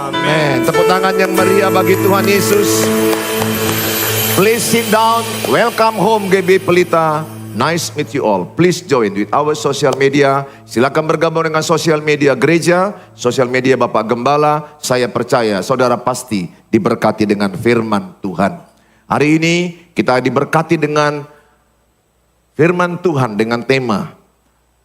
Amin. Tepuk tangan yang meriah bagi Tuhan Yesus. Please sit down. Welcome home GB Pelita. Nice meet you all. Please join with our social media. Silakan bergabung dengan sosial media gereja, sosial media Bapak Gembala. Saya percaya saudara pasti diberkati dengan firman Tuhan. Hari ini kita diberkati dengan firman Tuhan dengan tema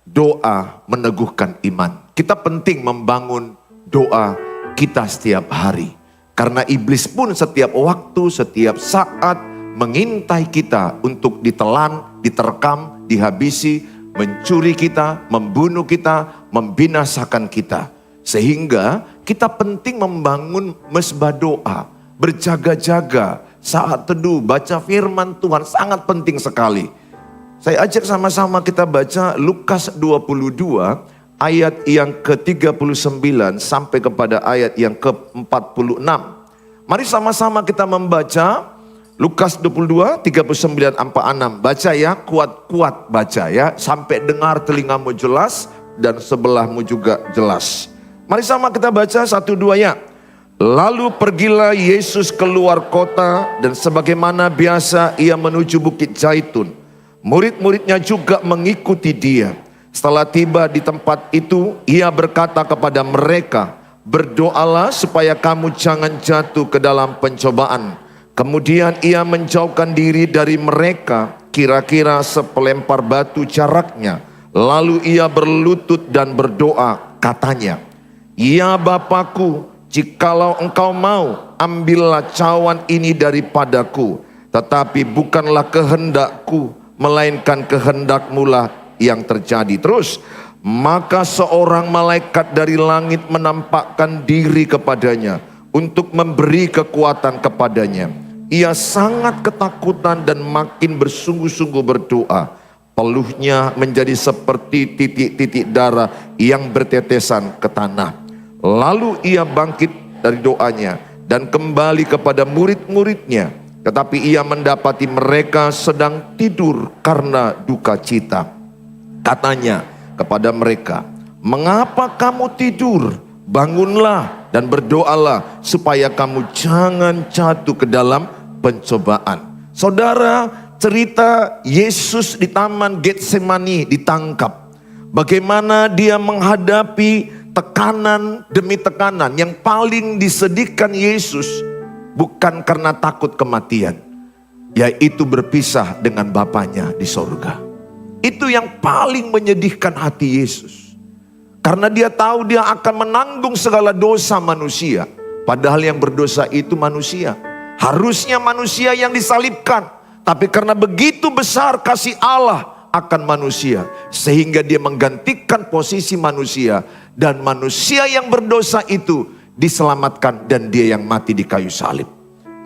doa meneguhkan iman. Kita penting membangun doa kita setiap hari. Karena iblis pun setiap waktu, setiap saat mengintai kita untuk ditelan, diterkam, dihabisi, mencuri kita, membunuh kita, membinasakan kita. Sehingga kita penting membangun mesbah doa, berjaga-jaga, saat teduh, baca firman Tuhan, sangat penting sekali. Saya ajak sama-sama kita baca Lukas 22 ayat yang ke-39 sampai kepada ayat yang ke-46. Mari sama-sama kita membaca Lukas 22, 39, 46. Baca ya, kuat-kuat baca ya. Sampai dengar telingamu jelas dan sebelahmu juga jelas. Mari sama kita baca 1, 2 ya. Lalu pergilah Yesus keluar kota dan sebagaimana biasa ia menuju Bukit Zaitun. Murid-muridnya juga mengikuti dia. Setelah tiba di tempat itu, ia berkata kepada mereka, berdoalah supaya kamu jangan jatuh ke dalam pencobaan. Kemudian ia menjauhkan diri dari mereka, kira-kira sepelempar batu jaraknya. Lalu ia berlutut dan berdoa, katanya, ya Bapakku, jikalau engkau mau, ambillah cawan ini daripadaku. Tetapi bukanlah kehendakku, melainkan kehendakmu lah yang terjadi. Terus, maka seorang malaikat dari langit menampakkan diri kepadanya untuk memberi kekuatan kepadanya. Ia sangat ketakutan dan makin bersungguh-sungguh berdoa. Peluhnya menjadi seperti titik-titik darah yang bertetesan ke tanah. Lalu ia bangkit dari doanya dan kembali kepada murid-muridnya. Tetapi ia mendapati mereka sedang tidur karena duka cita. Katanya kepada mereka, mengapa kamu tidur? Bangunlah dan berdoalah supaya kamu jangan jatuh ke dalam pencobaan. Saudara, cerita Yesus di Taman Getsemani ditangkap. Bagaimana dia menghadapi tekanan demi tekanan. Yang paling disedihkan Yesus bukan karena takut kematian, yaitu berpisah dengan Bapanya di sorga. Itu yang paling menyedihkan hati Yesus. Karena dia tahu dia akan menanggung segala dosa manusia. Padahal yang berdosa itu manusia. Harusnya manusia yang disalibkan. Tapi karena begitu besar kasih Allah akan manusia, sehingga dia menggantikan posisi manusia. Dan manusia yang berdosa itu diselamatkan dan dia yang mati di kayu salib.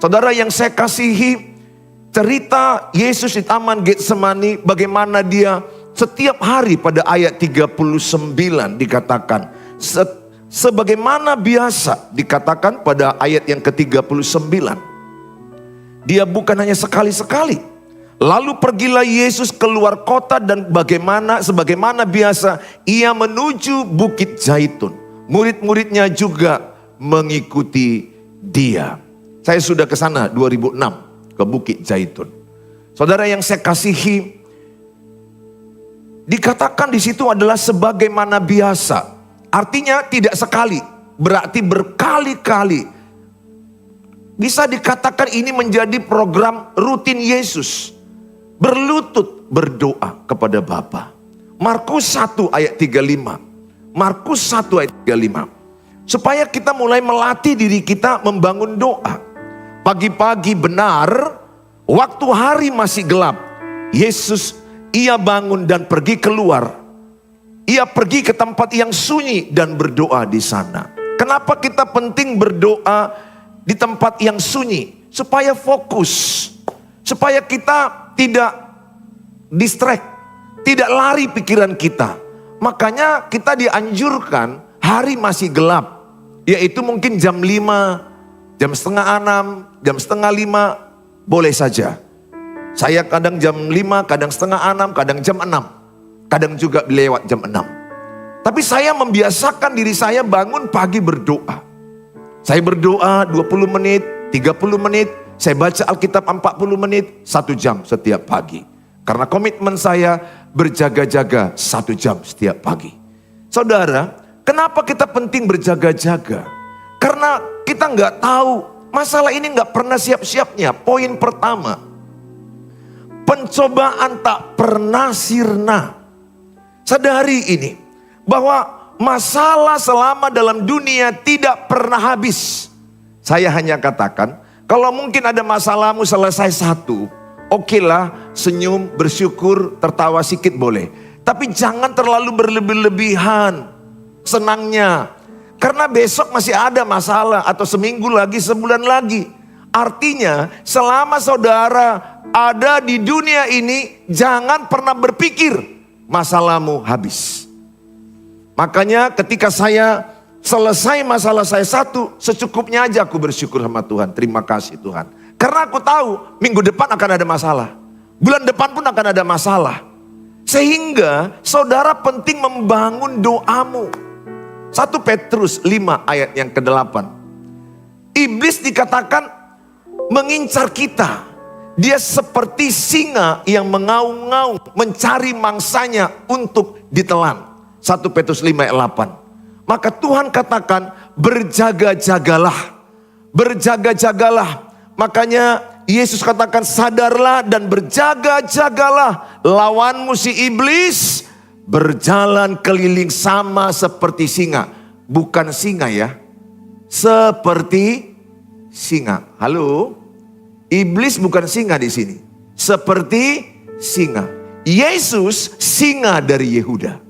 Saudara yang saya kasihi, cerita Yesus di Taman Getsemani, bagaimana dia setiap hari pada ayat 39 dikatakan. Sebagaimana biasa dikatakan pada ayat yang ke-39. Dia bukan hanya sekali-sekali. Lalu pergilah Yesus keluar kota dan sebagaimana biasa ia menuju Bukit Zaitun. Murid-muridnya juga mengikuti dia. Saya sudah ke sana 2006 ke Bukit Zaitun. Saudara yang saya kasihi, dikatakan di situ adalah sebagaimana biasa. Artinya tidak sekali, berarti berkali-kali. Bisa dikatakan ini menjadi program rutin Yesus. Berlutut berdoa kepada Bapa. Markus 1 ayat 35. Markus 1 ayat 35. Supaya kita mulai melatih diri kita membangun doa. Pagi-pagi benar, waktu hari masih gelap, Yesus ia bangun dan pergi keluar. Ia pergi ke tempat yang sunyi dan berdoa di sana. Kenapa kita penting berdoa di tempat yang sunyi? Supaya fokus, supaya kita tidak distract, tidak lari pikiran kita. Makanya kita dianjurkan hari masih gelap, yaitu mungkin jam 5, jam setengah 6, jam setengah 5, boleh saja. Saya kadang jam 5, kadang setengah 6, kadang jam 6. Kadang juga lewat jam 6. Tapi saya membiasakan diri saya bangun pagi berdoa. Saya berdoa 20 menit, 30 menit. Saya baca Alkitab 40 menit, 1 jam setiap pagi. Karena komitmen saya berjaga-jaga 1 jam setiap pagi. Saudara, kenapa kita penting berjaga-jaga? Karena kita nggak tahu, masalah ini nggak pernah siap-siapnya. Poin pertama, pencobaan tak pernah sirna. Sadari ini, bahwa masalah selama dalam dunia tidak pernah habis. Saya hanya katakan, kalau mungkin ada masalahmu selesai 1, okelah, senyum, bersyukur, tertawa sedikit boleh. Tapi jangan terlalu berlebih-lebihan senangnya. Karena besok masih ada masalah, atau seminggu lagi, sebulan lagi. Artinya selama saudara ada di dunia ini, jangan pernah berpikir masalahmu habis. Makanya ketika saya selesai masalah saya 1, secukupnya aja aku bersyukur sama Tuhan. Terima kasih Tuhan. Karena aku tahu minggu depan akan ada masalah. Bulan depan pun akan ada masalah. Sehingga saudara penting membangun doamu. 1 Petrus 5 ayat yang ke-8. Iblis dikatakan mengincar kita. Dia seperti singa yang mengaum-ngaum mencari mangsanya untuk ditelan. 1 Petrus 5 ayat 8. Maka Tuhan katakan berjaga-jagalah. Berjaga-jagalah. Makanya Yesus katakan sadarlah dan berjaga-jagalah. Lawanmu si iblis berjalan keliling sama seperti singa. Bukan singa ya. Seperti singa. Halo? Iblis bukan singa di sini. Seperti singa. Yesus singa dari Yehuda.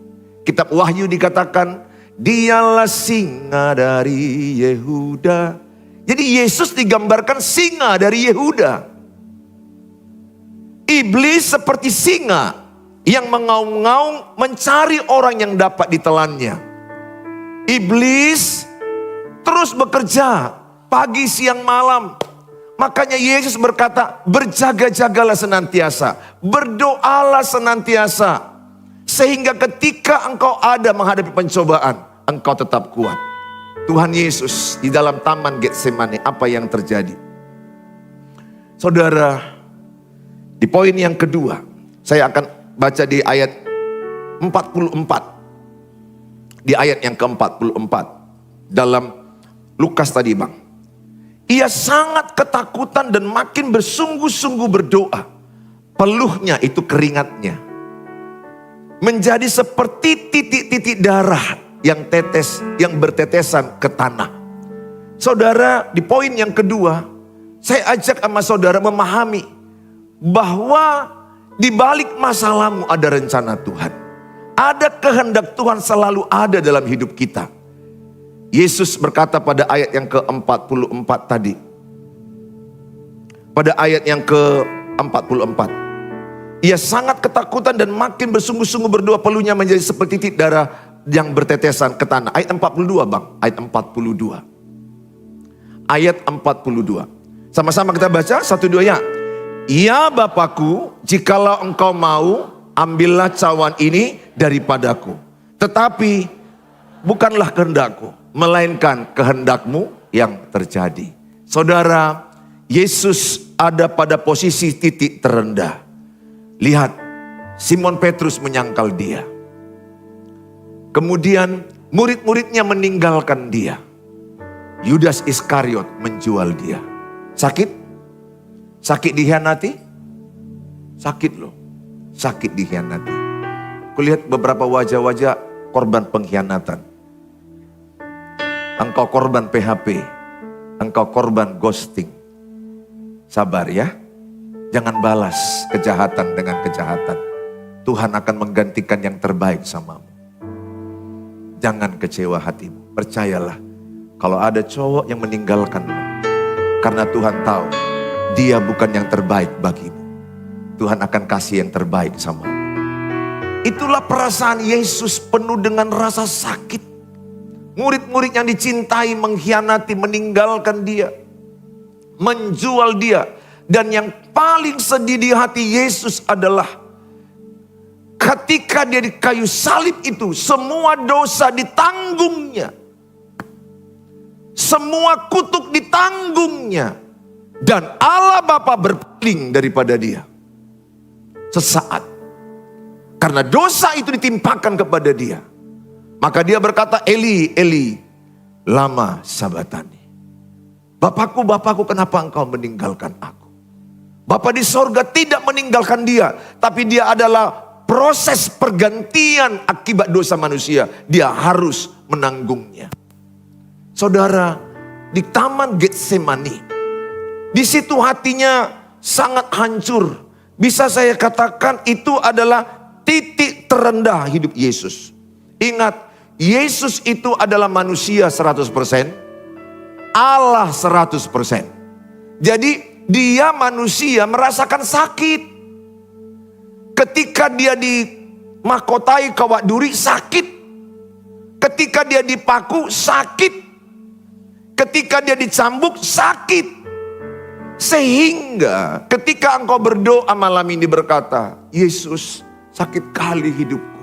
Kitab Wahyu dikatakan, dialah singa dari Yehuda. Jadi Yesus digambarkan singa dari Yehuda. Iblis seperti singa yang mengaum-ngaum mencari orang yang dapat ditelannya. Iblis terus bekerja pagi, siang, malam. Makanya Yesus berkata, berjaga-jagalah senantiasa. Berdoalah senantiasa. Sehingga ketika engkau ada menghadapi pencobaan, engkau tetap kuat. Tuhan Yesus di dalam taman Getsemani, apa yang terjadi? Saudara, di poin yang kedua, saya akan baca di ayat 44. Di ayat yang ke-44. Dalam Lukas tadi bang. Ia sangat ketakutan dan makin bersungguh-sungguh berdoa. Peluhnya itu keringatnya menjadi seperti titik-titik darah yang bertetesan ke tanah. Saudara, di poin yang kedua, saya ajak sama saudara memahami bahwa di balik masalahmu ada rencana Tuhan. Ada kehendak Tuhan selalu ada dalam hidup kita. Yesus berkata pada ayat yang ke-44 tadi. Pada ayat yang ke-44. Ia sangat ketakutan dan makin bersungguh-sungguh berdoa, peluhnya menjadi seperti titik darah yang bertetesan ke tanah. Ayat 42 bang, ayat 42. Ayat 42. Sama-sama kita baca, 1, 2 ya. Ya Bapakku, jikalau engkau mau, ambillah cawan ini daripadaku. Tetapi bukanlah kehendakku, melainkan kehendakmu yang terjadi. Saudara, Yesus ada pada posisi titik terendah. Lihat, Simon Petrus menyangkal dia. Kemudian murid-muridnya meninggalkan dia. Yudas Iskariot menjual dia. Sakit? Sakit dikhianati? Sakit loh. Sakit dikhianati. Kulihat beberapa wajah-wajah korban pengkhianatan. Engkau korban PHP. Engkau korban ghosting. Sabar ya. Jangan balas kejahatan dengan kejahatan. Tuhan akan menggantikan yang terbaik samamu. Jangan kecewa hatimu. Percayalah. Kalau ada cowok yang meninggalkanmu. Karena Tuhan tahu. Dia bukan yang terbaik bagimu. Tuhan akan kasih yang terbaik samamu. Itulah perasaan Yesus penuh dengan rasa sakit. Murid-murid yang dicintai mengkhianati, meninggalkan dia. Menjual dia. Dan yang paling sedih di hati Yesus adalah ketika dia di kayu salib itu semua dosa ditanggungnya. Semua kutuk ditanggungnya. Dan Allah Bapa berpaling daripada dia. Sesaat. Karena dosa itu ditimpakan kepada dia. Maka dia berkata, Eli, Eli, lama sabatani. Bapakku, Bapakku, kenapa engkau meninggalkan aku? Bapa di sorga tidak meninggalkan dia. Tapi dia adalah proses pergantian akibat dosa manusia. Dia harus menanggungnya. Saudara, di Taman Getsemani, di situ hatinya sangat hancur. Bisa saya katakan itu adalah titik terendah hidup Yesus. Ingat, Yesus itu adalah manusia 100%, Allah 100%. Jadi dia manusia merasakan sakit. Ketika dia dimahkotai kawat duri, sakit. Ketika dia dipaku, sakit. Ketika dia dicambuk, sakit. Sehingga ketika engkau berdoa malam ini berkata, Yesus, sakit kali hidupku.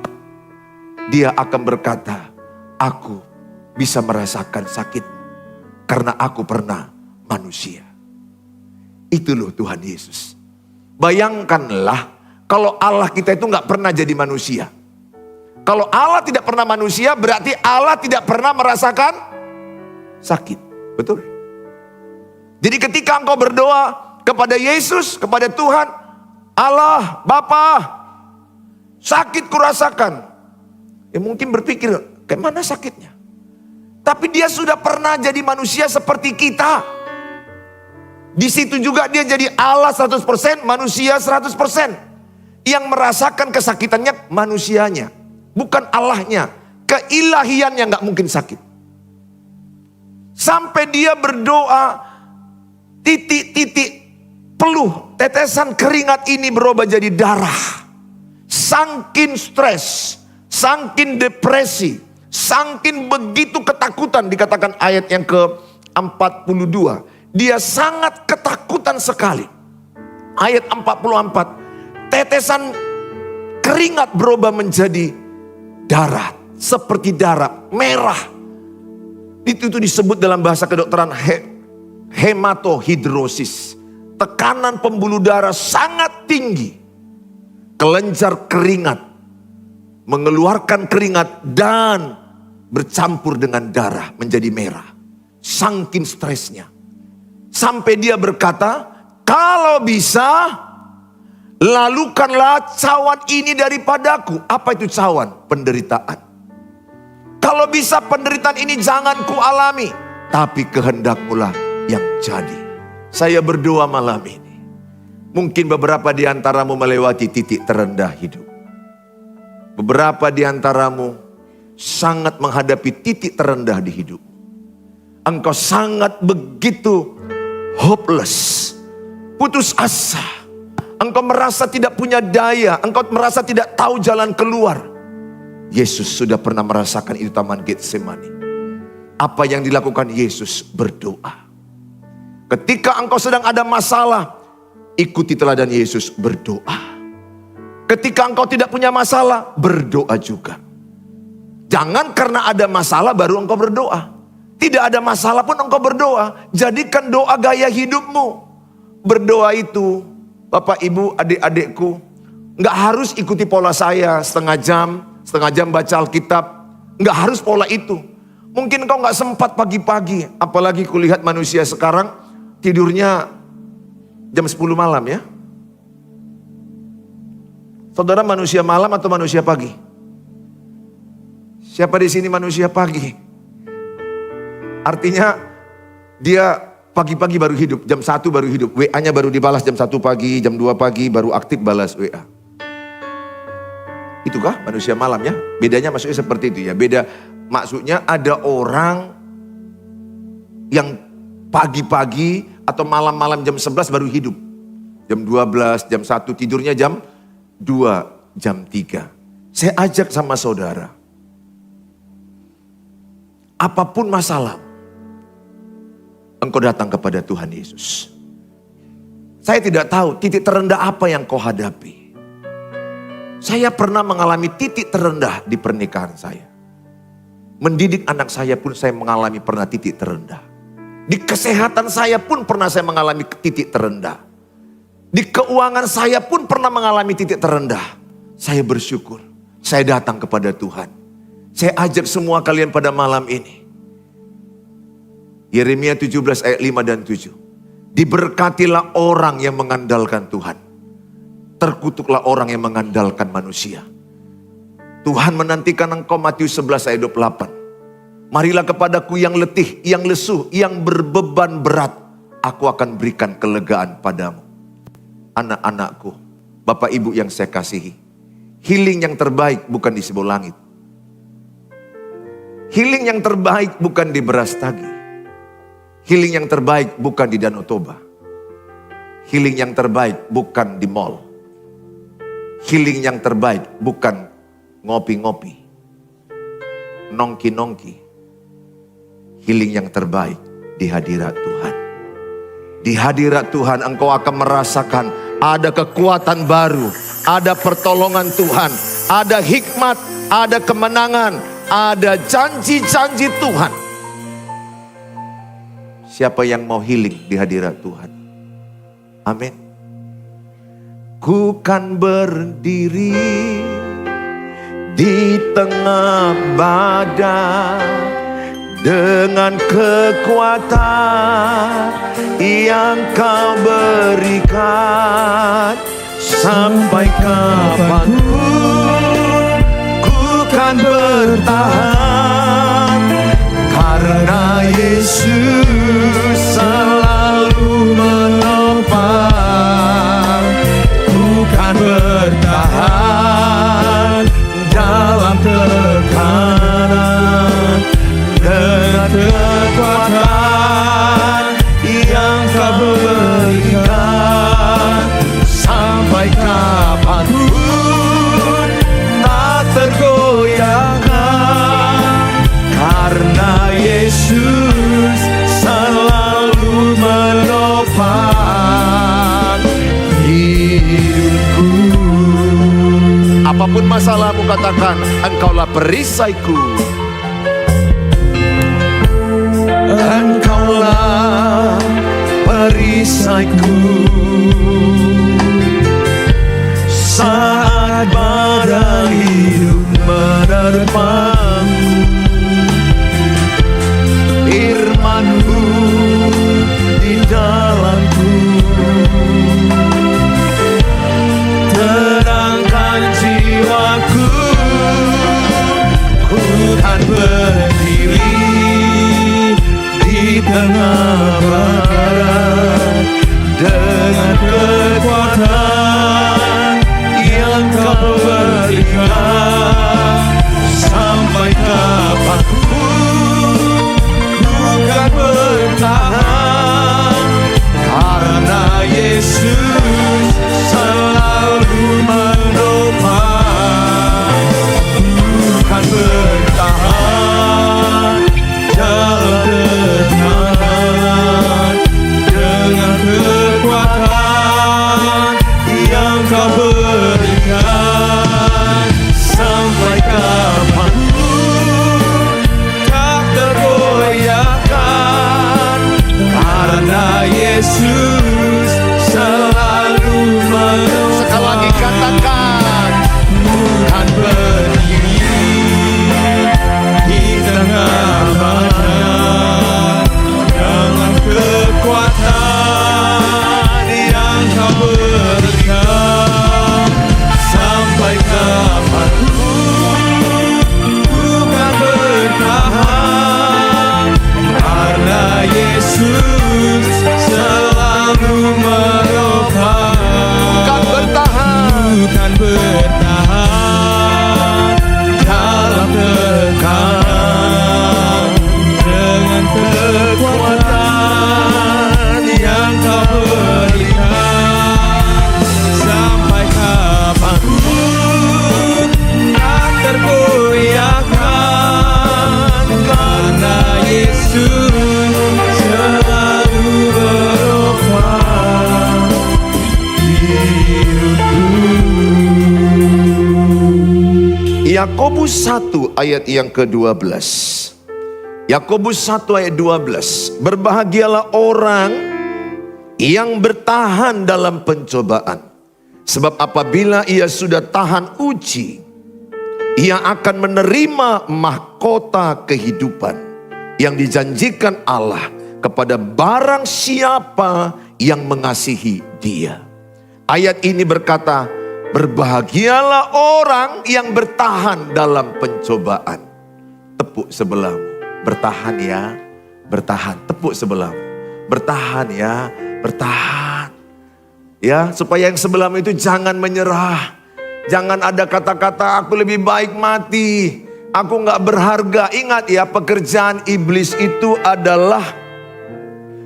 Dia akan berkata, aku bisa merasakan sakit karena aku pernah manusia. Itu loh Tuhan Yesus. Bayangkanlah kalau Allah kita itu gak pernah jadi manusia. Kalau Allah tidak pernah manusia, berarti Allah tidak pernah merasakan sakit. Betul? Jadi ketika engkau berdoa kepada Yesus, kepada Tuhan, Allah, Bapa, sakit kurasakan. Ya mungkin berpikir, kayak mana sakitnya? Tapi dia sudah pernah jadi manusia seperti kita. Di situ juga dia jadi Allah 100%, manusia 100%. Yang merasakan kesakitannya manusianya, bukan Allahnya. Keilahiannya gak mungkin sakit. Sampai dia berdoa, titik-titik peluh, tetesan keringat ini berubah jadi darah. Sangkin stres, sangkin depresi, sangkin begitu ketakutan, dikatakan ayat yang ke-42. Dia sangat ketakutan sekali. Ayat 44, tetesan keringat berubah menjadi darah, seperti darah merah. Itu disebut dalam bahasa kedokteran hematohidrosis. Tekanan pembuluh darah sangat tinggi. Kelenjar keringat, mengeluarkan keringat dan bercampur dengan darah menjadi merah. Saking stresnya. Sampai dia berkata, kalau bisa lalukanlah cawan ini daripadaku. Apa itu cawan? Penderitaan. Kalau bisa penderitaan ini jangan ku alami, tapi kehendakmu lah yang jadi. Saya berdoa malam ini. Mungkin beberapa di antaramu melewati titik terendah hidup. Beberapa di antaramu sangat menghadapi titik terendah di hidup. Engkau sangat begitu hopeless, putus asa. Engkau merasa tidak punya daya, engkau merasa tidak tahu jalan keluar. Yesus sudah pernah merasakan itu Taman Getsemani. Apa yang dilakukan Yesus? Berdoa. Ketika engkau sedang ada masalah, ikuti teladan Yesus, berdoa. Ketika engkau tidak punya masalah, berdoa juga. Jangan karena ada masalah baru engkau berdoa. Tidak ada masalah pun engkau berdoa. Jadikan doa gaya hidupmu. Berdoa itu, Bapak, Ibu, adik-adikku, gak harus ikuti pola saya setengah jam baca Alkitab. Gak harus pola itu. Mungkin engkau gak sempat pagi-pagi. Apalagi kulihat manusia sekarang tidurnya jam 10 malam ya. Saudara manusia malam atau manusia pagi? Siapa di sini manusia pagi? Artinya dia pagi-pagi baru hidup, jam 1 baru hidup. WA-nya baru dibalas jam 1 pagi, jam 2 pagi baru aktif balas WA. Itukah manusia malam ya? Bedanya maksudnya seperti itu ya. Beda maksudnya ada orang yang pagi-pagi atau malam-malam jam 11 baru hidup. Jam 12, jam 1 tidurnya jam 2, jam 3. Saya ajak sama saudara. Apapun masalah, engkau datang kepada Tuhan Yesus. Saya tidak tahu titik terendah apa yang kau hadapi. Saya pernah mengalami titik terendah di pernikahan saya. Mendidik anak saya pun saya mengalami pernah titik terendah. Di kesehatan saya pun pernah saya mengalami titik terendah. Di keuangan saya pun pernah mengalami titik terendah. Saya bersyukur. Saya datang kepada Tuhan. Saya ajak semua kalian pada malam ini. Yeremia 17 ayat 5 dan 7. Diberkatilah orang yang mengandalkan Tuhan. Terkutuklah orang yang mengandalkan manusia. Tuhan menantikan engkau, Matius 11 ayat 28. Marilah kepadaku yang letih, yang lesuh, yang berbeban berat. Aku akan berikan kelegaan padamu. Anak-anakku, Bapak Ibu yang saya kasihi. Healing yang terbaik bukan di sebuah langit. Healing yang terbaik bukan di Berastagi. Healing yang terbaik bukan di Danau Toba. Healing yang terbaik bukan di mall. Healing yang terbaik bukan ngopi-ngopi, nongki-nongki. Healing yang terbaik di hadirat Tuhan. Di hadirat Tuhan engkau akan merasakan ada kekuatan baru, ada pertolongan Tuhan, ada hikmat, ada kemenangan, ada janji-janji Tuhan. Siapa yang mau healing di hadirat Tuhan? Amin. Ku kan berdiri di tengah badai dengan kekuatan yang kau berikan. Sampai kapanpun ku kan bertahan, karena Yesus selalu menopang. Ku kan bertahan dalam tekanan dengan kekuatan yang kau berikan. Sampai kapanpun tak tergoyahkan, karena Yesus selalu menopang hidupku. Apapun masalahmu katakan, engkaulah perisaiku. Engkaulah perisaiku. Saat badai hidup menerpangku, firman-Mu di dalamku. Tenangkan jiwaku, ku kan berdiri di tengah barat dengan kekuatan yang kau berikan. Sampai kapanpun ku kan bertahan, karena Yesus selalu menopang. Ku kan bertahan dalam tekanan dengan kekuatan yang kau berikan. Sampai kapanpun tak tergoyahkan, karena Yesus selalu menopang. Sekali lagi katakan, bukan berdiri di tengah badai dengan kekuatan yang kau berikan. Sampai kapanpun ku kan bertahan, karena Yesus selalu menopang. Kan bertahan dalam tekanan dengan kekuatan yang kau berikan. Sampai kapanpun tak tergoyahkan, karena Yesus selalu Yakobus 1 ayat yang ke-12. Yakobus 1 ayat 12. Berbahagialah orang yang bertahan dalam pencobaan. Sebab apabila ia sudah tahan uji, ia akan menerima mahkota kehidupan yang dijanjikan Allah kepada barang siapa yang mengasihi dia. Ayat ini berkata, berbahagialah orang yang bertahan dalam pencobaan. Tepuk sebelahmu, bertahan ya, bertahan. Tepuk sebelahmu, bertahan ya, bertahan. Ya, supaya yang sebelahmu itu jangan menyerah. Jangan ada kata-kata aku lebih baik mati, aku gak berharga. Ingat ya, pekerjaan iblis itu adalah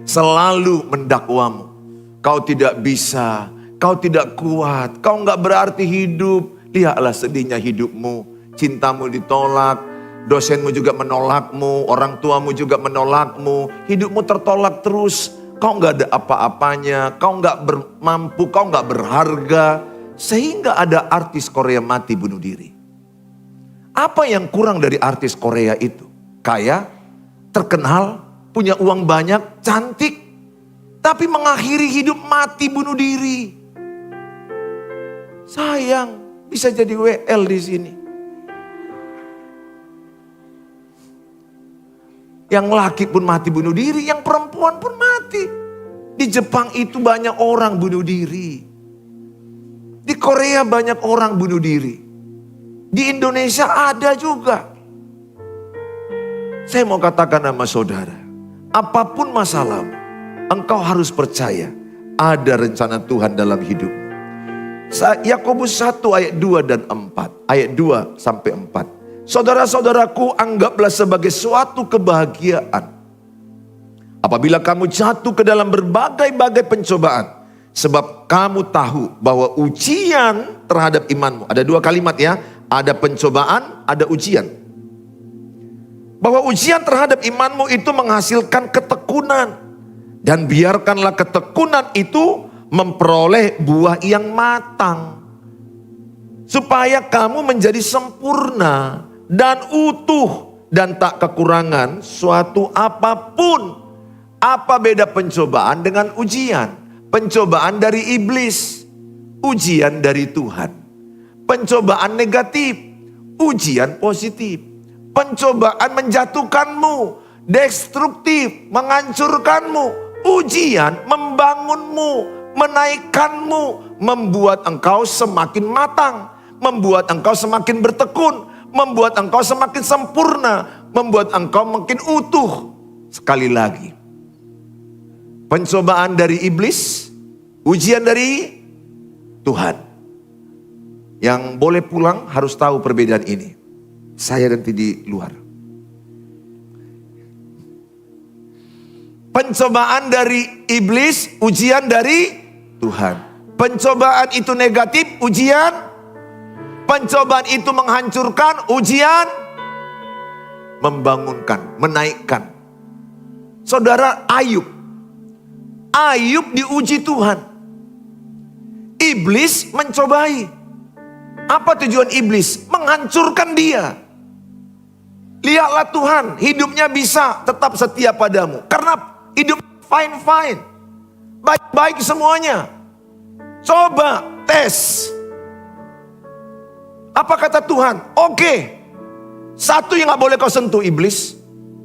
selalu mendakwamu. Kau tidak bisa, kau tidak kuat, kau gak berarti hidup. Lihatlah sedihnya hidupmu, cintamu ditolak, dosenmu juga menolakmu, orang tuamu juga menolakmu. Hidupmu tertolak terus, kau gak ada apa-apanya, kau gak mampu, kau gak berharga. Sehingga ada artis Korea mati bunuh diri. Apa yang kurang dari artis Korea itu? Kaya, terkenal, punya uang banyak, cantik, tapi mengakhiri hidup mati bunuh diri. Sayang, bisa jadi WL di sini. Yang laki pun mati bunuh diri, yang perempuan pun mati. Di Jepang itu banyak orang bunuh diri. Di Korea banyak orang bunuh diri. Di Indonesia ada juga. Saya mau katakan sama saudara, apapun masalahmu, engkau harus percaya ada rencana Tuhan dalam hidupmu. Yakobus 1 ayat 2 dan 4. Ayat 2 sampai 4. Saudara-saudaraku, anggaplah sebagai suatu kebahagiaan apabila kamu jatuh ke dalam berbagai-bagai pencobaan. Sebab kamu tahu bahwa ujian terhadap imanmu. Ada dua kalimat ya. Ada pencobaan, ada ujian. Bahwa ujian terhadap imanmu itu menghasilkan ketekunan. Dan biarkanlah ketekunan itu memperoleh buah yang matang. Supaya kamu menjadi sempurna dan utuh. Dan tak kekurangan suatu apapun. Apa beda pencobaan dengan ujian? Pencobaan dari iblis, ujian dari Tuhan. Pencobaan negatif, ujian positif. Pencobaan menjatuhkanmu, destruktif, menghancurkanmu. Ujian membangunmu, menaikkanmu, membuat engkau semakin matang, membuat engkau semakin bertekun, membuat engkau semakin sempurna, membuat engkau makin utuh. Sekali lagi, pencobaan dari iblis, ujian dari Tuhan. Yang boleh pulang harus tahu perbedaan ini. Saya nanti di luar. Pencobaan dari iblis, ujian dari Tuhan. Pencobaan itu negatif, ujian. Pencobaan itu menghancurkan, ujian membangunkan, menaikkan. Saudara, Ayub diuji Tuhan. Iblis mencobai. Apa tujuan iblis? Menghancurkan dia. Lihatlah Tuhan, hidupnya bisa tetap setia padamu. Karena hidup fine. Baik-baik semuanya. Coba tes. Apa kata Tuhan? Oke. Satu yang gak boleh kau sentuh iblis.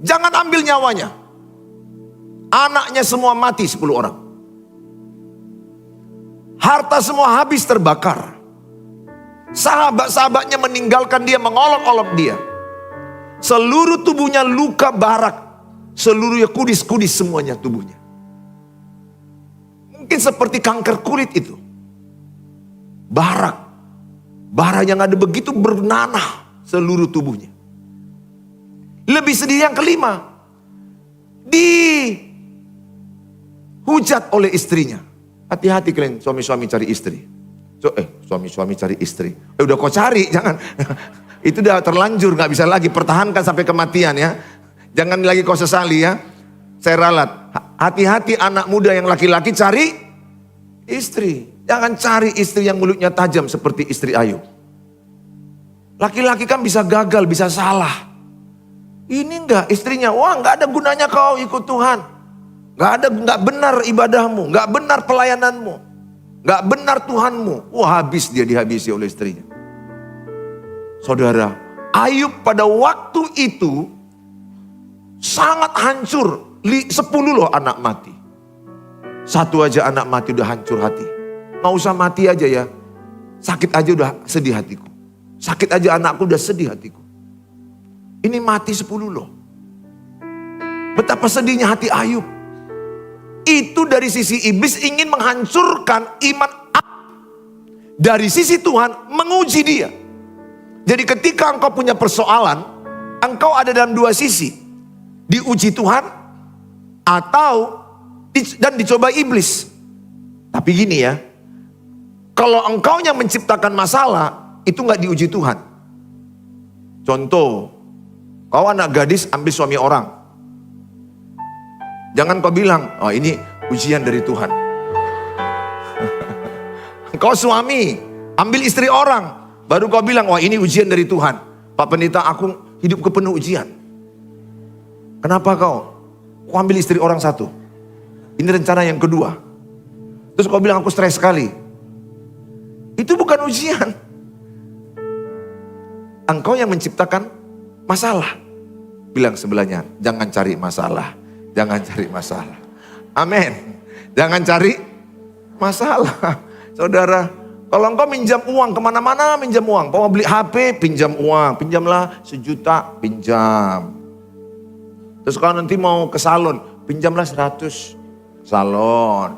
Jangan ambil nyawanya. Anaknya semua mati 10 orang. Harta semua habis terbakar. Sahabat-sahabatnya meninggalkan dia, mengolok-olok dia. Seluruh tubuhnya luka barak. Seluruhnya kudis-kudis semuanya tubuhnya. Mungkin seperti kanker kulit itu. Barak. Bara yang ada begitu bernanah seluruh tubuhnya. Lebih sedih yang kelima. Dihujat oleh istrinya. Hati-hati kalian suami-suami cari istri. Suami-suami cari istri. Udah kau cari, jangan. Itu udah terlanjur, gak bisa lagi. Pertahankan sampai kematian ya. Jangan lagi kau sesali ya. Saya ralat. Hati-hati anak muda yang laki-laki cari istri. Jangan cari istri yang mulutnya tajam seperti istri Ayub. Laki-laki kan bisa gagal, bisa salah. Ini enggak, istrinya, wah enggak ada gunanya kau ikut Tuhan. Enggak benar ibadahmu, enggak benar pelayananmu. Enggak benar Tuhanmu. Wah, habis dia dihabisi oleh istrinya. Saudara, Ayub pada waktu itu sangat hancur. 10 loh anak mati. Satu aja anak mati udah hancur hati. Nggak usah mati aja ya. Sakit aja udah sedih hatiku. Sakit aja anakku udah sedih hatiku. Ini mati 10 loh. Betapa sedihnya hati Ayub. Itu dari sisi iblis ingin menghancurkan iman Ayub. Dari sisi Tuhan menguji dia. Jadi ketika engkau punya persoalan, engkau ada dalam dua sisi. Diuji Tuhan atau dan dicoba iblis. Tapi gini ya, kalau engkau yang menciptakan masalah, itu nggak diuji Tuhan. Contoh, kau anak gadis ambil suami orang. Jangan kau bilang, oh ini ujian dari Tuhan. Kau suami, ambil istri orang. Baru kau bilang, wah ini ujian dari Tuhan. Pak Pendeta, aku hidupku penuh ujian. Kenapa kau? Kau ambil istri orang satu. Ini rencana yang kedua. Terus kau bilang, aku stres sekali. Itu bukan ujian. Engkau yang menciptakan masalah. Bilang sebelahnya, jangan cari masalah. Jangan cari masalah. Amin. Jangan cari masalah. Saudara, kalau engkau minjam uang kemana-mana, minjam uang. Kau mau beli HP, pinjam uang. Pinjamlah 1 juta, pinjam. Terus kalau nanti mau ke salon, pinjamlah 100. Salon.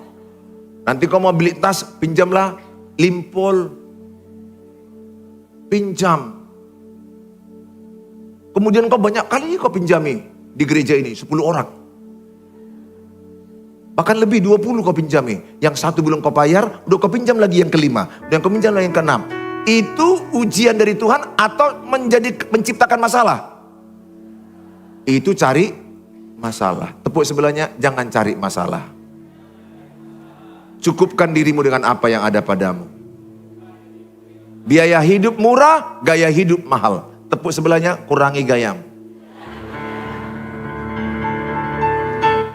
Nanti kau mau beli tas, pinjamlah limpol. Pinjam. Kemudian kau banyak kali kau pinjami di gereja ini, 10 orang. Bahkan lebih 20 kau pinjami. Yang satu belum kau bayar, udah kau pinjam lagi yang kelima. Dan kau pinjam lagi yang keenam. Itu ujian dari Tuhan atau menciptakan masalah? Itu cari masalah. Tepuk sebelahnya, jangan cari masalah. Cukupkan dirimu dengan apa yang ada padamu. Biaya hidup murah, gaya hidup mahal. Tepuk sebelahnya, kurangi gayamu.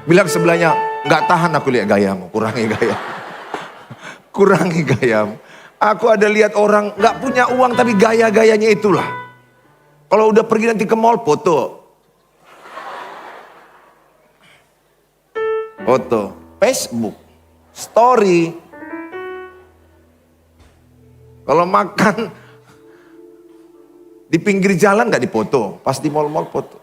Bilang sebelahnya, nggak tahan aku lihat gayamu, kurangi gayamu. Kurangi gayamu. Aku ada lihat orang nggak punya uang tapi gaya-gayanya itulah. Kalau udah pergi nanti ke mall, foto. Foto, Facebook, story. Kalau makan di pinggir jalan nggak dipoto, pas di mall-mall foto.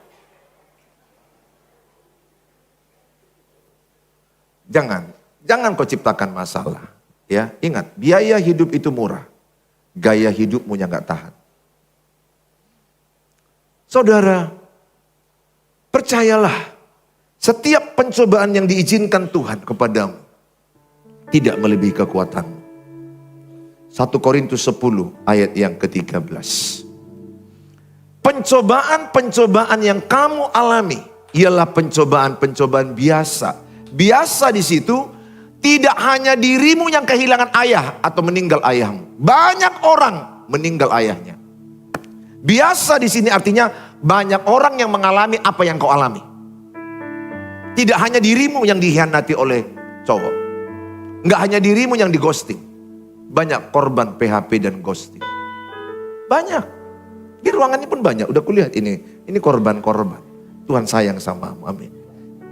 Jangan kau ciptakan masalah. Ya, ingat, biaya hidup itu murah, gaya hidupmu yang nggak tahan. Saudara, percayalah, setiap pencobaan yang diizinkan Tuhan kepadamu tidak melebihi kekuatanmu. 1 Korintus 10 ayat yang ke-13. Pencobaan-pencobaan yang kamu alami ialah pencobaan-pencobaan biasa. Biasa di situ tidak hanya dirimu yang kehilangan ayah atau meninggal ayahmu. Banyak orang meninggal ayahnya. Biasa di sini artinya banyak orang yang mengalami apa yang kau alami. Tidak hanya dirimu yang dikhianati oleh cowok. Enggak hanya dirimu yang di-ghosting. Banyak korban PHP dan ghosting. Banyak. Di ruangan ini pun banyak. Udah kulihat ini korban-korban. Tuhan sayang samamu. Amin.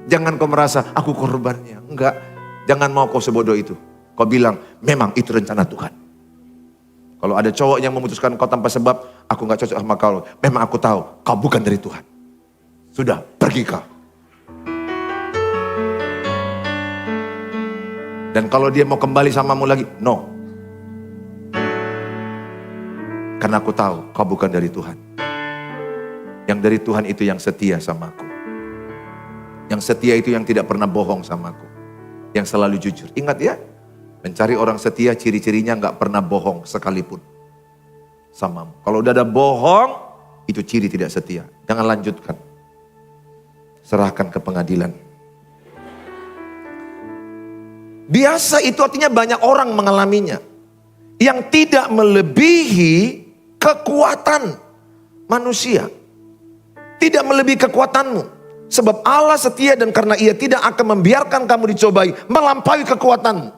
Jangan kau merasa aku korbannya. Enggak. Jangan mau kau sebodoh itu. Kau bilang memang itu rencana Tuhan. Kalau ada cowok yang memutuskan kau tanpa sebab, aku enggak cocok sama kau. Memang aku tahu kau bukan dari Tuhan. Sudah, pergi kau. Dan kalau dia mau kembali samamu lagi, no. Karena aku tahu kau bukan dari Tuhan. Yang dari Tuhan itu yang setia sama aku. Yang setia itu yang tidak pernah bohong sama aku. Yang selalu jujur. Ingat ya, mencari orang setia ciri-cirinya gak pernah bohong sekalipun samamu. Kalau udah ada bohong, itu ciri tidak setia. Jangan lanjutkan. Serahkan ke pengadilan. Biasa itu artinya banyak orang mengalaminya. Yang tidak melebihi kekuatan manusia. Tidak melebihi kekuatanmu. Sebab Allah setia dan karena Ia tidak akan membiarkan kamu dicobai melampaui kekuatanmu.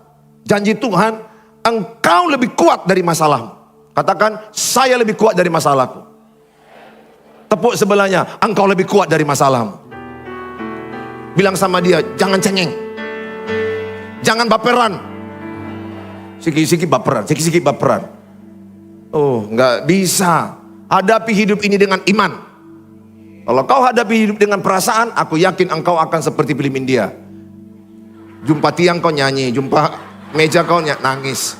Janji Tuhan, engkau lebih kuat dari masalahmu. Katakan, saya lebih kuat dari masalahku. Tepuk sebelahnya, engkau lebih kuat dari masalahmu. Bilang sama dia, jangan cengeng. Jangan baperan. Sikit-sikit baperan, sikit-sikit baperan. Oh, nggak bisa. Hadapi hidup ini dengan iman. Kalau kau hadapi hidup dengan perasaan, aku yakin engkau akan seperti film India. Jumpa tiang kau nyanyi, jumpa meja kau nangis.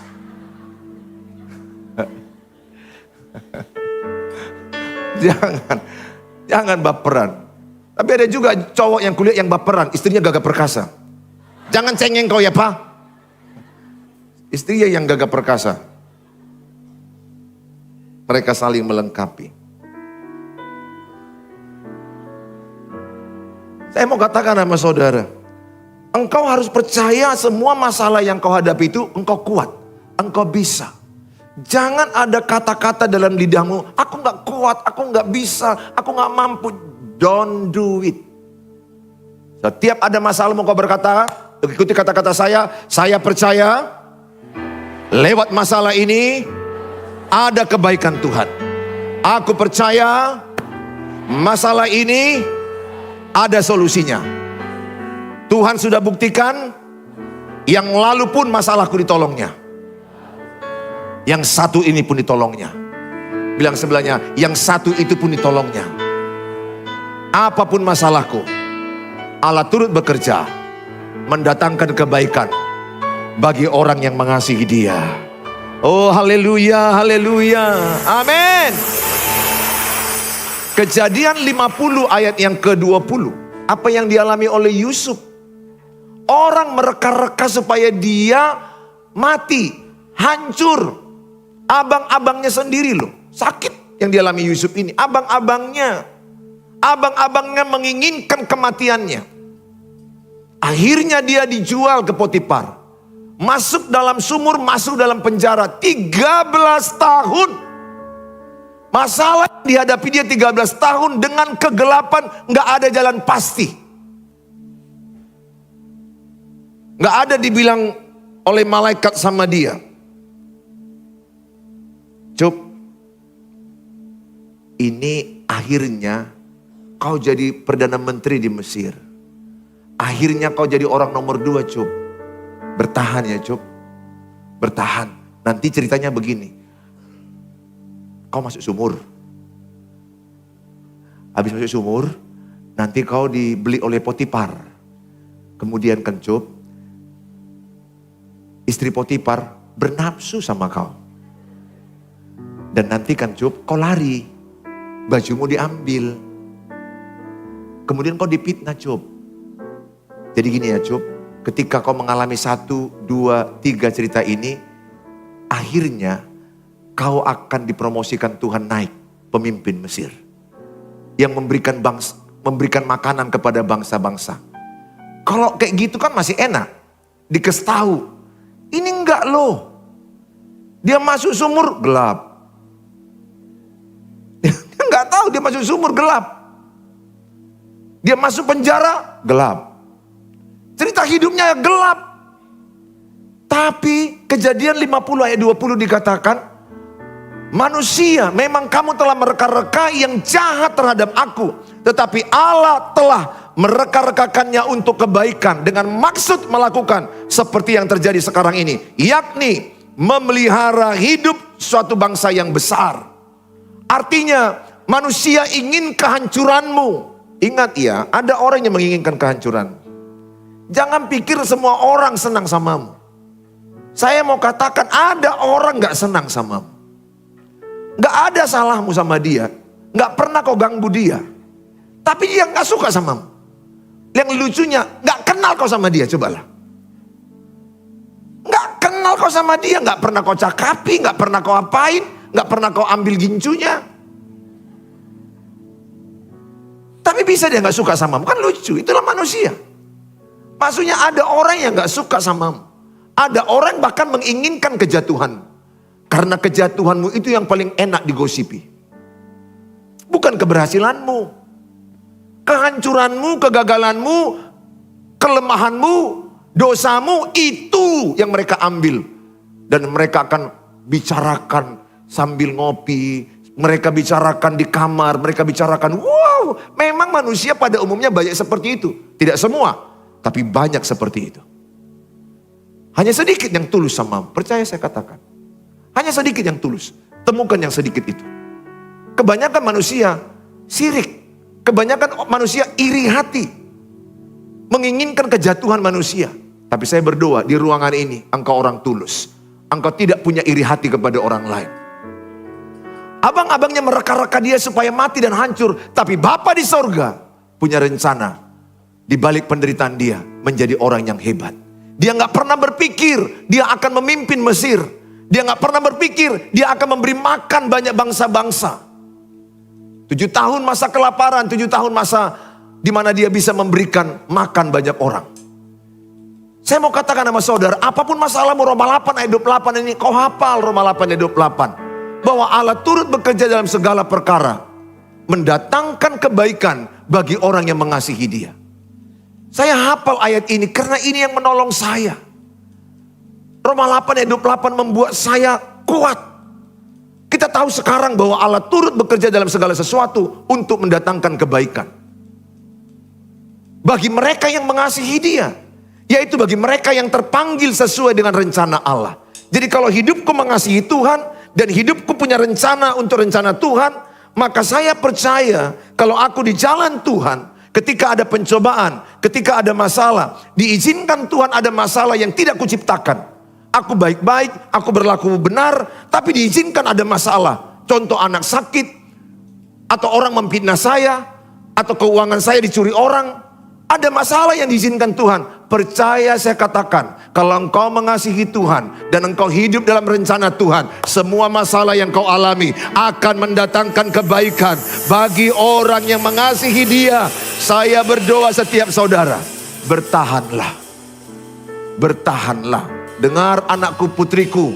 Jangan baperan. Tapi ada juga cowok yang kulihat yang baperan, istrinya gagah perkasa. Jangan cengeng kau ya Pak. Istrinya yang gagah perkasa. Mereka saling melengkapi. Saya mau katakan sama saudara, engkau harus percaya semua masalah yang kau hadapi itu engkau kuat, engkau bisa. Jangan ada kata-kata dalam lidahmu, aku gak kuat, aku gak bisa, aku gak mampu. Don't do it. Setiap ada masalah mau kau berkata, ikuti kata-kata saya percaya lewat masalah ini ada kebaikan Tuhan. Aku percaya masalah ini ada solusinya. Tuhan sudah buktikan, yang lalu pun masalahku ditolongnya. Yang satu ini pun ditolongnya. Bilang sebelahnya, yang satu itu pun ditolongnya. Apapun masalahku, Allah turut bekerja mendatangkan kebaikan bagi orang yang mengasihi Dia. Oh haleluya, haleluya, amin. Kejadian 50 ayat yang ke-20. Apa yang dialami oleh Yusuf. Orang mereka-reka supaya dia mati, hancur. Abang-abangnya sendiri loh. Sakit yang dialami Yusuf ini. Abang-abangnya menginginkan kematiannya. Akhirnya dia dijual ke Potifar. Masuk dalam sumur, masuk dalam penjara 13 tahun. Masalah yang dihadapi dia 13 tahun dengan kegelapan, gak ada jalan pasti. Gak ada dibilang oleh malaikat sama dia, Cuk, ini akhirnya kau jadi Perdana Menteri di Mesir. Akhirnya kau jadi orang nomor 2, Cuk. Bertahan ya, Cuk. Bertahan. Nanti ceritanya begini. Kau masuk sumur. Habis masuk sumur, nanti kau dibeli oleh Potifar. Kemudian Cuk, istri Potifar bernafsu sama kau. Dan nanti Cuk, kau lari. Bajumu diambil. Kemudian kau dipitnah, Cuk. Jadi gini ya, Cuk. Ketika kau mengalami 1, 2, 3 cerita ini, akhirnya kau akan dipromosikan Tuhan naik pemimpin Mesir. Yang memberikan makanan kepada bangsa-bangsa. Kalau kayak gitu kan masih enak. Dikasih tahu. Ini enggak loh. Dia masuk sumur gelap. Dia enggak tahu dia masuk sumur gelap. Dia masuk penjara gelap. Cerita hidupnya gelap. Tapi Kejadian 50 ayat 20 dikatakan, manusia, memang kamu telah mereka-reka yang jahat terhadap aku. Tetapi Allah telah mereka-rekakannya untuk kebaikan. Dengan maksud melakukan seperti yang terjadi sekarang ini. Yakni memelihara hidup suatu bangsa yang besar. Artinya manusia ingin kehancuranmu. Ingat ya, ada orang yang menginginkan kehancuran. Jangan pikir semua orang senang samamu. Saya mau katakan ada orang gak senang samamu. Gak ada salahmu sama dia. Gak pernah kau ganggu dia. Tapi dia gak suka samamu. Yang lucunya gak kenal kau sama dia, cobalah. Gak kenal kau sama dia. Gak pernah kau cakapi, gak pernah kau apain. Gak pernah kau ambil gincunya. Tapi bisa dia gak suka samamu. Kan lucu, itulah manusia. Maksudnya ada orang yang gak suka samamu. Ada orang bahkan menginginkan kejatuhan. Karena kejatuhanmu itu yang paling enak digosipi. Bukan keberhasilanmu, kehancuranmu, kegagalanmu, kelemahanmu, dosamu, itu yang mereka ambil. Dan mereka akan bicarakan sambil ngopi, mereka bicarakan di kamar, mereka bicarakan, wow, memang manusia pada umumnya banyak seperti itu. Tidak semua, tapi banyak seperti itu. Hanya sedikit yang tulus sama, percaya saya katakan. Hanya sedikit yang tulus, temukan yang sedikit itu. Kebanyakan manusia sirik, kebanyakan manusia iri hati, menginginkan kejatuhan manusia. Tapi saya berdoa di ruangan ini, engkau orang tulus. Engkau tidak punya iri hati kepada orang lain. Abang-abangnya mereka-reka dia supaya mati dan hancur. Tapi Bapa di sorga punya rencana. Di balik penderitaan dia menjadi orang yang hebat. Dia gak pernah berpikir dia akan memimpin Mesir. Dia gak pernah berpikir dia akan memberi makan banyak bangsa-bangsa. 7 tahun masa kelaparan, 7 tahun masa di mana dia bisa memberikan makan banyak orang. Saya mau katakan sama saudara, apapun masalahmu, Roma 8 ayat 28 ini, kau hafal Roma 8 ayat 28. Bahwa Allah turut bekerja dalam segala perkara, mendatangkan kebaikan bagi orang yang mengasihi dia. Saya hafal ayat ini karena ini yang menolong saya. Roma 8 ayat 28 membuat saya kuat. Kita tahu sekarang bahwa Allah turut bekerja dalam segala sesuatu untuk mendatangkan kebaikan. Bagi mereka yang mengasihi dia. Yaitu bagi mereka yang terpanggil sesuai dengan rencana Allah. Jadi kalau hidupku mengasihi Tuhan dan hidupku punya rencana untuk rencana Tuhan, maka saya percaya kalau aku di jalan Tuhan, ketika ada pencobaan, ketika ada masalah, diizinkan Tuhan ada masalah yang tidak kuciptakan. Aku baik-baik, aku berlaku benar, tapi diizinkan ada masalah. Contoh anak sakit, atau orang memfitnah saya, atau keuangan saya dicuri orang. Ada masalah yang diizinkan Tuhan. Percaya saya katakan, kalau engkau mengasihi Tuhan dan engkau hidup dalam rencana Tuhan, semua masalah yang kau alami akan mendatangkan kebaikan bagi orang yang mengasihi dia. Saya berdoa setiap saudara, bertahanlah. Bertahanlah. Dengar anakku, putriku.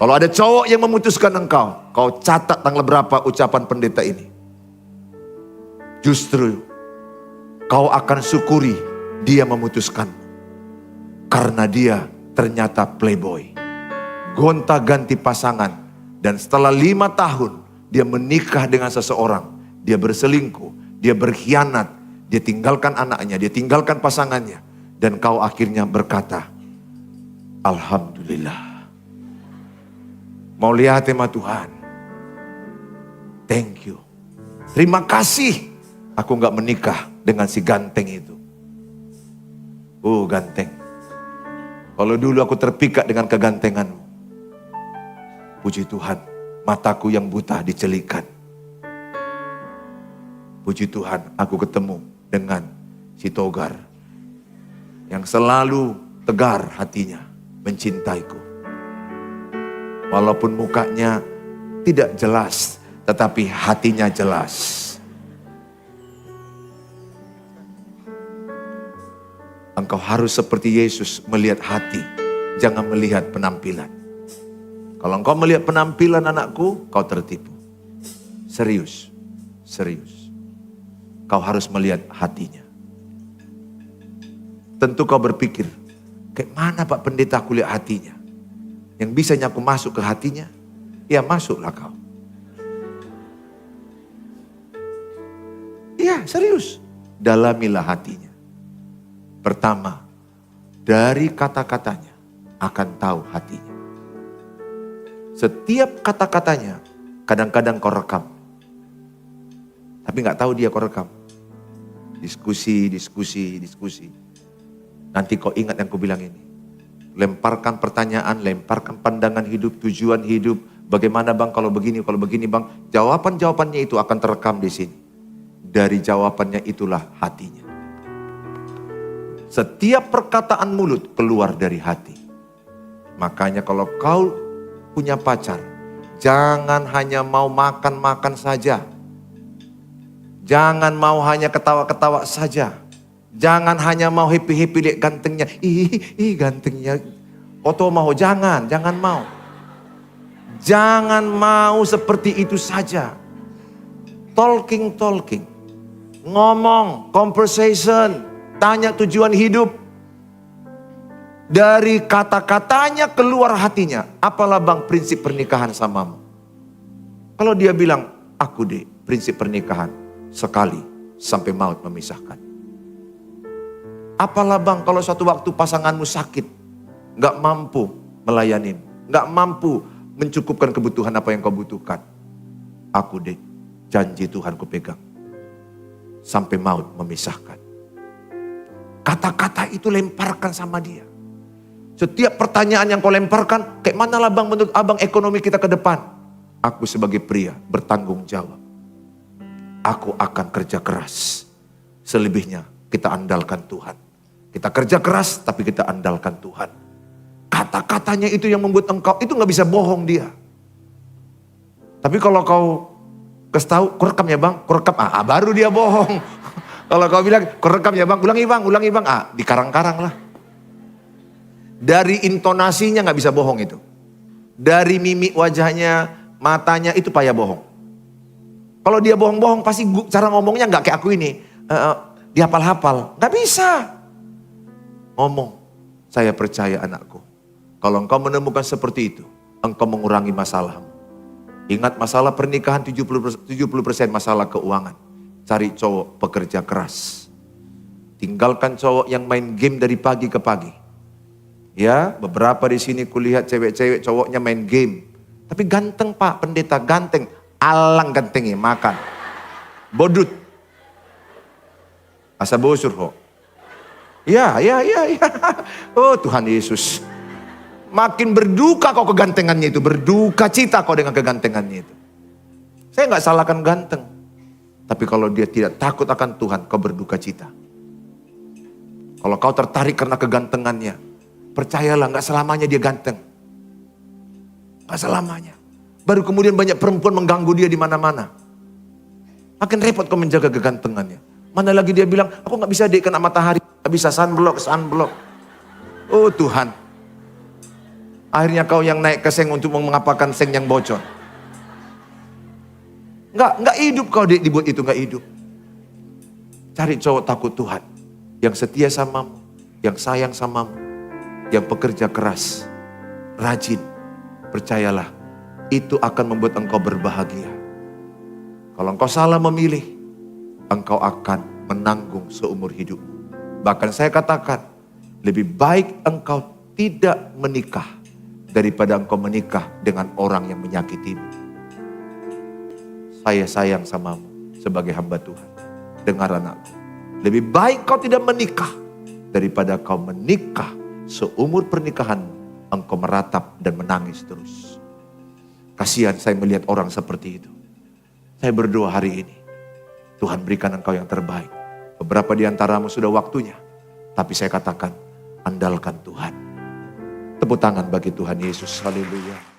Kalau ada cowok yang memutuskan engkau, kau catat tanggal berapa ucapan pendeta ini. Justru kau akan syukuri dia memutuskanmu. Karena dia ternyata playboy. Gonta-ganti pasangan. Dan setelah 5 tahun dia menikah dengan seseorang. Dia berselingkuh, dia berkhianat, dia tinggalkan anaknya, dia tinggalkan pasangannya. Dan kau akhirnya berkata, alhamdulillah. Mau lihat tema Tuhan. Thank you. Terima kasih. Aku gak menikah dengan si ganteng itu. Oh ganteng. Kalau dulu aku terpikat dengan kegantenganmu. Puji Tuhan. Mataku yang buta dicelikan. Puji Tuhan. Aku ketemu dengan si Togar. Yang selalu tegar hatinya. Mencintaiku. Walaupun mukanya tidak jelas, tetapi hatinya jelas. Engkau harus seperti Yesus melihat hati, jangan melihat penampilan. Kalau engkau melihat penampilan anakku, kau tertipu. Serius, serius. Kau harus melihat hatinya. Tentu kau berpikir, kayak mana Pak Pendeta aku lihat hatinya? Yang bisanya aku masuk ke hatinya? Ya masuklah kau. Iya serius. Dalamilah hatinya. Pertama, dari kata-katanya akan tahu hatinya. Setiap kata-katanya kadang-kadang kau rekam. Tapi gak tahu dia kau rekam. Diskusi. Nanti kau ingat yang kau bilang ini. Lemparkan pertanyaan, lemparkan pandangan hidup, tujuan hidup. Bagaimana bang kalau begini bang. Jawaban-jawabannya itu akan terekam di sini. Dari jawabannya itulah hatinya. Setiap perkataan mulut keluar dari hati. Makanya kalau kau punya pacar, jangan hanya mau makan-makan saja. Jangan mau hanya ketawa-ketawa saja. Jangan hanya mau happy-happy lihat gantengnya. Ih gantengnya. Oto mau, jangan mau. Jangan mau seperti itu saja. Talking. Ngomong, conversation, tanya tujuan hidup. Dari kata-katanya keluar hatinya. Apalah bang prinsip pernikahan samamu? Kalau dia bilang, aku deh prinsip pernikahan sekali sampai maut memisahkan. Apalah bang kalau suatu waktu pasanganmu sakit, gak mampu melayani, gak mampu mencukupkan kebutuhan apa yang kau butuhkan. Aku deh, janji Tuhan ku pegang. Sampai maut memisahkan. Kata-kata itu lemparkan sama dia. Setiap pertanyaan yang kau lemparkan, kayak manalah bang menurut abang ekonomi kita ke depan? Aku sebagai pria bertanggung jawab. Aku akan kerja keras. Selebihnya kita andalkan Tuhan. Kita kerja keras tapi kita andalkan Tuhan. Kata-katanya itu yang membuat engkau, itu gak bisa bohong dia. Tapi kalau kau kasih tahu, kurekam ya bang, kurekam, baru dia bohong. Kalau kau bilang, kurekam ya bang, ulangi bang, dikarang-karang lah. Dari intonasinya gak bisa bohong itu. Dari mimik wajahnya, matanya itu payah bohong. Kalau dia bohong-bohong pasti cara ngomongnya gak kayak aku ini. Dihafal-hafal, gak bisa. Ngomong, saya percaya anakku. Kalau engkau menemukan seperti itu, engkau mengurangi masalahmu. Ingat masalah pernikahan 70% masalah keuangan. Cari cowok pekerja keras. Tinggalkan cowok yang main game dari pagi ke pagi. Ya, beberapa di sini kulihat cewek-cewek cowoknya main game. Tapi ganteng pak, pendeta ganteng. Alang gantengnya, makan. Bodut. Asa bosur kok. Ya. Oh Tuhan Yesus. Makin berduka kau kegantengannya itu. Berduka cita kau dengan kegantengannya itu. Saya gak salahkan ganteng. Tapi kalau dia tidak takut akan Tuhan, kau berduka cita. Kalau kau tertarik karena kegantengannya, percayalah gak selamanya dia ganteng. Gak selamanya. Baru kemudian banyak perempuan mengganggu dia di mana-mana. Makin repot kau menjaga kegantengannya. Mana lagi dia bilang, aku gak bisa deh kena matahari. Gak bisa sunblock. Oh Tuhan. Akhirnya kau yang naik ke seng untuk mengapakan seng yang bocor. Nggak hidup kau dibuat itu, nggak hidup. Cari cowok takut Tuhan. Yang setia samamu, yang sayang samamu, yang pekerja keras, rajin. Percayalah, itu akan membuat engkau berbahagia. Kalau engkau salah memilih, engkau akan menanggung seumur hidup. Bahkan saya katakan, lebih baik engkau tidak menikah daripada engkau menikah dengan orang yang menyakitimu. Saya sayang samamu sebagai hamba Tuhan. Dengar anakku. Lebih baik kau tidak menikah daripada kau menikah seumur pernikahanmu. Engkau meratap dan menangis terus. Kasihan saya melihat orang seperti itu. Saya berdoa hari ini. Tuhan berikan engkau yang terbaik. Beberapa di antaramu sudah waktunya. Tapi saya katakan, andalkan Tuhan. Tepuk tangan bagi Tuhan Yesus. Haleluya.